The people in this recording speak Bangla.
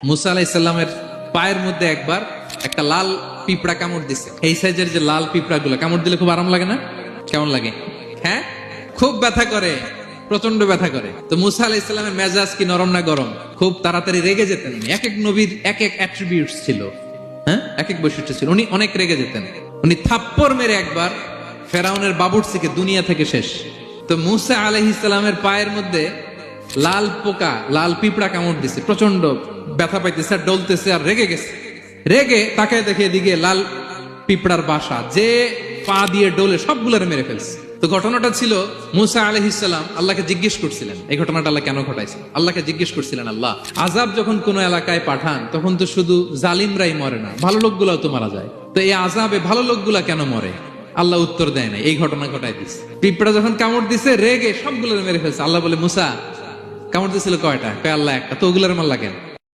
মুসা আলাইহিস সালামের পায়ের মধ্যে একবার একটা লাল পিঁপড়া কামড় দিছে। এই সাইজের যে লাল পিঁপড়া গুলো কামড় দিলে খুব আরাম লাগে না? কেমন লাগে? হ্যাঁ, খুব ব্যথা করে, প্রচন্ড ব্যথা করে। তো মুসা আলাইহিস সালামের মেজাজ কি নরম না গরম? খুব তাড়াতাড়ি রেগে যেতেন। এক এক নবীর এক এক অ্যাট্রিবিউটস ছিল, হ্যাঁ, এক এক বৈশিষ্ট্য ছিল। উনি অনেক রেগে যেতেন। উনি থাপ্পড় মেরে একবার ফেরাউনের বাবুর্চিকে দুনিয়া থেকে শেষ। তো মুসা আলাইহিস সালামের পায়ের মধ্যে লাল পোকা, লাল পিঁপড়া কামড় দিছে, প্রচন্ড ব্যথা পাইতেছে আর ডলতেছে আর রেগে গেছে। রেগে তাকায় দেখে এদিকে লাল পিঁপড়ার বাসা, যে পা দিয়ে ডোলে সবগুলোরে মেরে ফেলছে। তো ঘটনাটা ছিল মুসা আলাইহিস সালাম আল্লাহকে জিজ্ঞেস করছিলেন এই ঘটনাটা আল্লাহ কেন ঘটাইছে। আল্লাহকে জিজ্ঞেস করছিলেন, আল্লাহ আযাব যখন কোন এলাকায় পাঠান তখন তো শুধু জালিমরাই মরে না, ভালো লোকগুলাও তো মারা যায়, তো এই আযাবে ভালো লোকগুলা কেন মরে? আল্লাহ উত্তর দেয় না, এই ঘটনা ঘটাই দিচ্ছে। পিঁপড়া যখন কামড় দিছে রেগে সবগুলো মেরে ফেলছে। আল্লাহ বলে, মুসা কামড় দিছিল কয়টা? কয় আল্লাহ একটা। তো ওগুলোর মারলা কেন?